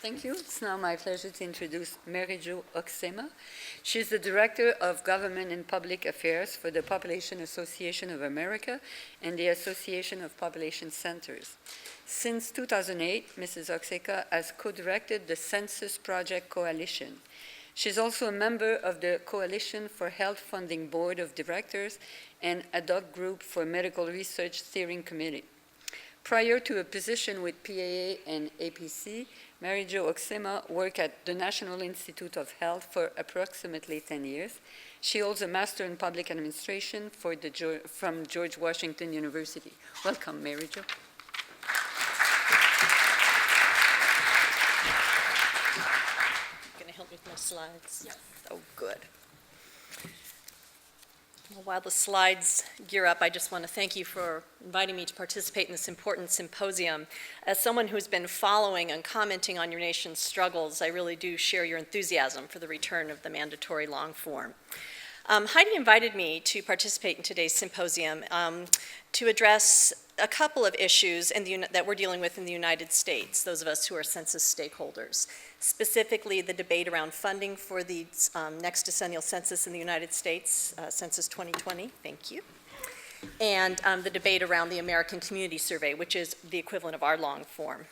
Thank you. It's now my pleasure to introduce Mary-Jo Hoeksema. She's the Director of Government and Public Affairs for the Population Association of America and the Association of Population Centers. Since 2008, Mrs. Hoeksema has co-directed the Census Project Coalition. She's also a member of the Coalition for Health Funding Board of Directors and ad hoc group for Medical Research Steering Committee. Prior to a position with PAA and APC, Mary-Jo Hoeksema worked at the National Institute of Health for approximately 10 years. She holds a Master in Public Administration from George Washington University. Welcome, Mary-Jo. Going to help me with my slides? Yes. Oh, good. Well, while the slides gear up, I just want to thank you for inviting me to participate in this important symposium. As someone who's been following and commenting on your nation's struggles, I really do share your enthusiasm for the return of the mandatory long form. Heidi invited me to participate in today's symposium to address a couple of issues that we're dealing with in the United States, those of us who are census stakeholders. Specifically, the debate around funding for the next decennial census in the United States, Census 2020, thank you, and the debate around the American Community Survey, which is the equivalent of our long form.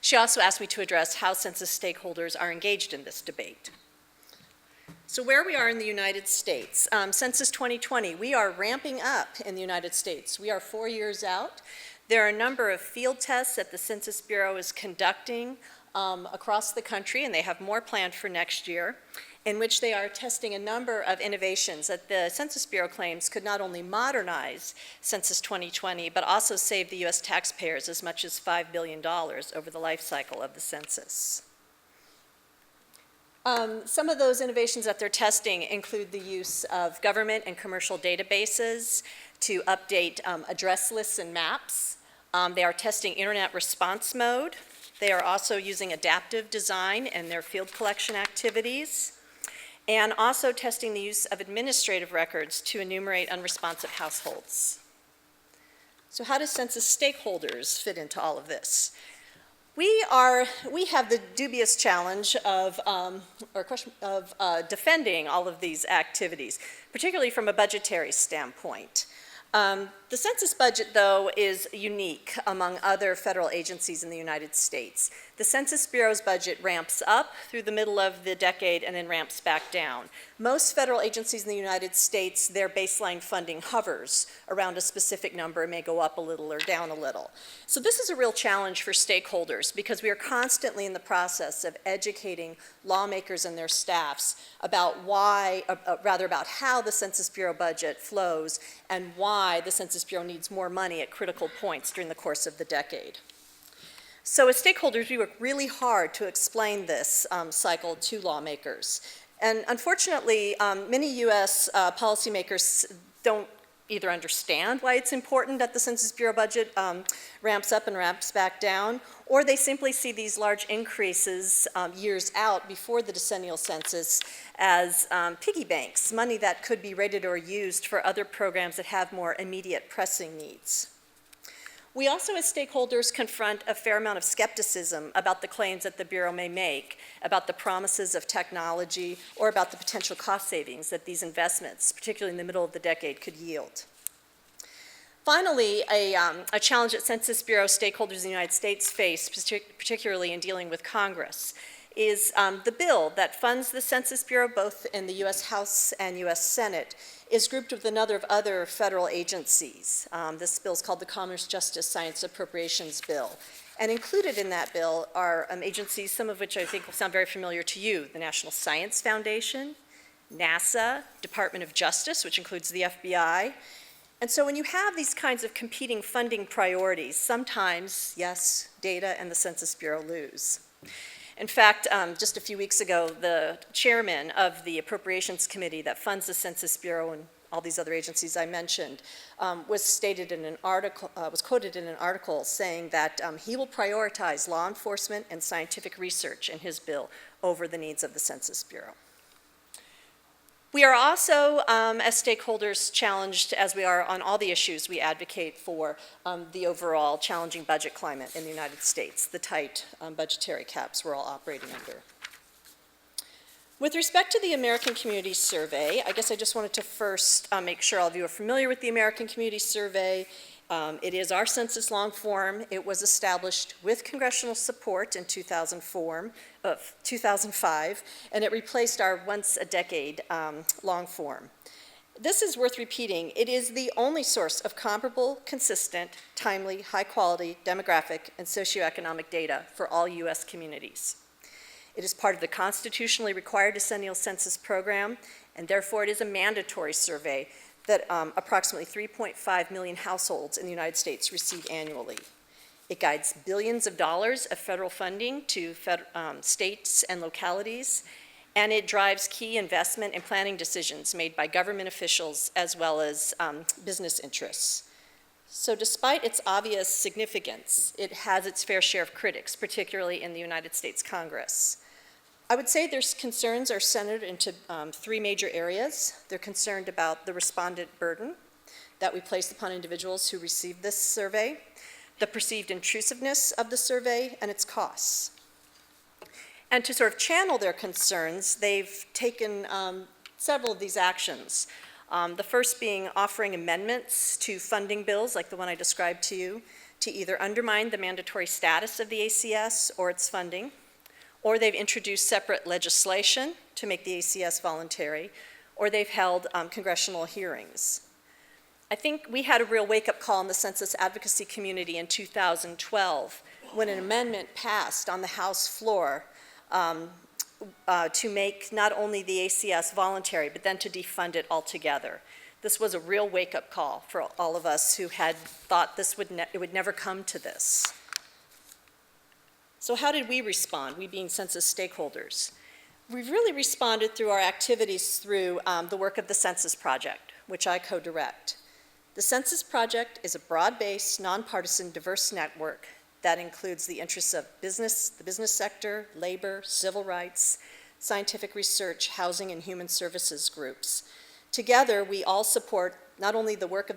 She also asked me to address how census stakeholders are engaged in this debate. So where we are in the United States, Census 2020, we are ramping up in the United States. We are 4 years out. There are a number of field tests that the Census Bureau is conducting across the country, and they have more planned for next year, in which they are testing a number of innovations that the Census Bureau claims could not only modernize Census 2020, but also save the U.S. taxpayers as much as $5 billion over the life cycle of the census. Some of those innovations that they're testing include the use of government and commercial databases to update address lists and maps. They are testing internet response mode. They are also using adaptive design in their field collection activities, and also testing the use of administrative records to enumerate unresponsive households. So how do census stakeholders fit into all of this? We have the dubious challenge of defending all of these activities, particularly from a budgetary standpoint. The census budget, though, is unique among other federal agencies in the United States. The Census Bureau's budget ramps up through the middle of the decade and then ramps back down. Most federal agencies in the United States, their baseline funding hovers around a specific number and may go up a little or down a little. So this is a real challenge for stakeholders because we are constantly in the process of educating lawmakers and their staffs about about how the Census Bureau budget flows and why the Census Bureau needs more money at critical points during the course of the decade. So as stakeholders, we work really hard to explain this cycle to lawmakers. And unfortunately, many U.S. Policymakers don't either understand why it's important that the Census Bureau budget ramps up and ramps back down, or they simply see these large increases years out before the decennial census as piggy banks, money that could be rated or used for other programs that have more immediate pressing needs. We also, as stakeholders, confront a fair amount of skepticism about the claims that the Bureau may make about the promises of technology or about the potential cost savings that these investments, particularly in the middle of the decade, could yield. Finally, a challenge that Census Bureau stakeholders in the United States face, particularly in dealing with Congress, is the bill that funds the Census Bureau, both in the U.S. House and U.S. Senate, is grouped with a number of other federal agencies. This bill is called the Commerce, Justice, Science Appropriations Bill. And included in that bill are agencies, some of which I think will sound very familiar to you: the National Science Foundation, NASA, Department of Justice, which includes the FBI. And so when you have these kinds of competing funding priorities, sometimes, yes, data and the Census Bureau lose. In fact, just a few weeks ago, the chairman of the Appropriations Committee that funds the Census Bureau and all these other agencies I mentioned was quoted in an article saying that he will prioritize law enforcement and scientific research in his bill over the needs of the Census Bureau. We are also, as stakeholders, challenged, as we are on all the issues we advocate for, the overall challenging budget climate in the United States, the tight budgetary caps we're all operating under. With respect to the American Community Survey, I guess I just wanted to first make sure all of you are familiar with the American Community Survey. It is our census long form. It was established with congressional support in 2005, and it replaced our once a decade long form. This is worth repeating. It is the only source of comparable, consistent, timely, high-quality demographic and socioeconomic data for all U.S. communities. It is part of the constitutionally required decennial census program, and therefore it is a mandatory survey that approximately 3.5 million households in the United States receive annually. It guides billions of dollars of federal funding to states and localities, and it drives key investment and planning decisions made by government officials as well as business interests. So despite its obvious significance, it has its fair share of critics, particularly in the United States Congress. I would say their concerns are centered into three major areas. They're concerned about the respondent burden that we place upon individuals who receive this survey, the perceived intrusiveness of the survey, and its costs. And to sort of channel their concerns, they've taken several of these actions. The first being offering amendments to funding bills, like the one I described to you, to either undermine the mandatory status of the ACS or its funding, or they've introduced separate legislation to make the ACS voluntary, or they've held congressional hearings. I think we had a real wake-up call in the census advocacy community in 2012 when an amendment passed on the House floor to make not only the ACS voluntary, but then to defund it altogether. This was a real wake-up call for all of us who had thought it would never come to this. So how did we respond, we being census stakeholders? We've really responded through our activities through the work of the Census Project, which I co-direct. The Census Project is a broad-based, nonpartisan, diverse network that includes the interests of business, the business sector, labor, civil rights, scientific research, housing, and human services groups. Together, we all support not only the work of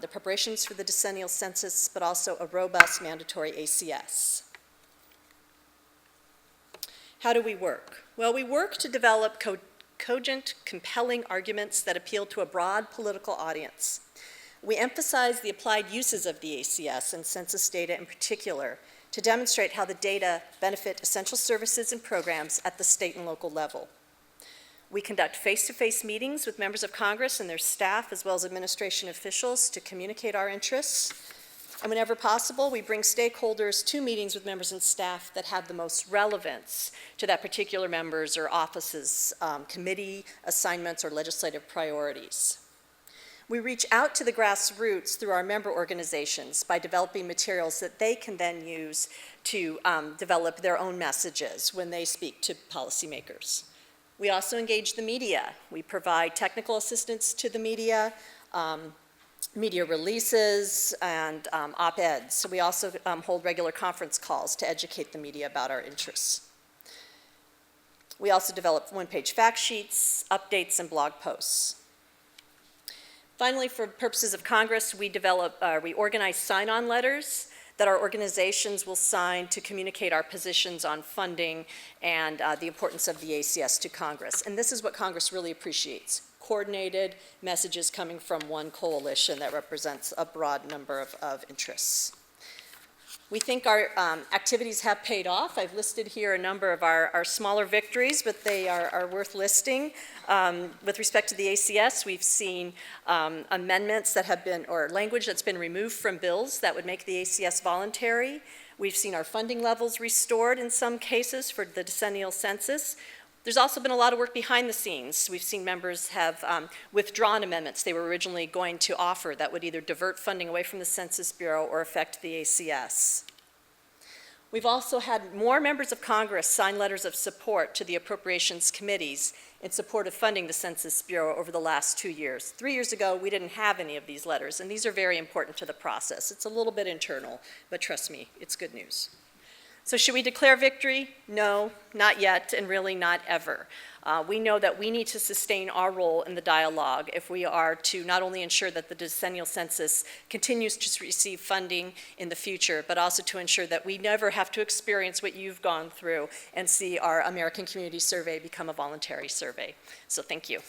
the preparations for the decennial census, but also a robust mandatory ACS. How do we work? Well, we work to develop cogent, compelling arguments that appeal to a broad political audience. We emphasize the applied uses of the ACS and census data in particular to demonstrate how the data benefit essential services and programs at the state and local level. We conduct face-to-face meetings with members of Congress and their staff, as well as administration officials, to communicate our interests. And whenever possible, we bring stakeholders to meetings with members and staff that have the most relevance to that particular member's or office's committee assignments or legislative priorities. We reach out to the grassroots through our member organizations by developing materials that they can then use to develop their own messages when they speak to policymakers. We also engage the media. We provide technical assistance to the media, media releases, and op-eds. So we also hold regular conference calls to educate the media about our interests. We also develop one-page fact sheets, updates, and blog posts. Finally, for purposes of Congress, we organize sign-on letters that our organizations will sign to communicate our positions on funding and the importance of the ACS to Congress. And this is what Congress really appreciates: coordinated messages coming from one coalition that represents a broad number of interests. We think our activities have paid off. I've listed here a number of our smaller victories, but they are worth listing. With respect to the ACS, we've seen amendments that have been, or language that's been removed from bills that would make the ACS voluntary. We've seen our funding levels restored in some cases for the decennial census. There's also been a lot of work behind the scenes. We've seen members have withdrawn amendments they were originally going to offer that would either divert funding away from the Census Bureau or affect the ACS. We've also had more members of Congress sign letters of support to the appropriations committees in support of funding the Census Bureau over the last 2 years. 3 years ago, we didn't have any of these letters, and these are very important to the process. It's a little bit internal, but trust me, it's good news. So should we declare victory? No, not yet, and really not ever. We know that we need to sustain our role in the dialogue if we are to not only ensure that the decennial census continues to receive funding in the future, but also to ensure that we never have to experience what you've gone through and see our American Community Survey become a voluntary survey. So thank you.